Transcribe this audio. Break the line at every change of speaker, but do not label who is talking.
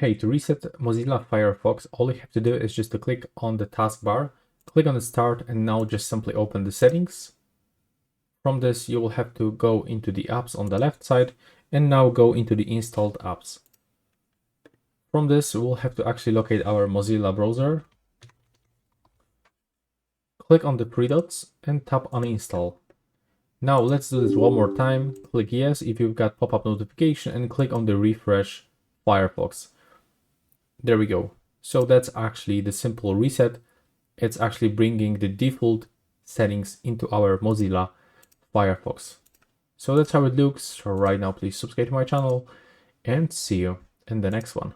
Okay, to reset Mozilla Firefox, all you have to do is just to click on the taskbar, click on the start, and now just simply open the settings. From this, you will have to go into the apps on the left side and now go into the installed apps. From this, we'll have to actually locate our Mozilla browser. Click on the three dots and tap on install. Now let's do this one more time. Click yes if you've got pop-up notification and click on the refresh Firefox. There we go. So that's actually the simple reset. It's actually bringing the default settings into our Mozilla Firefox. So that's how it looks. So right now, please subscribe to my channel and see you in the next one.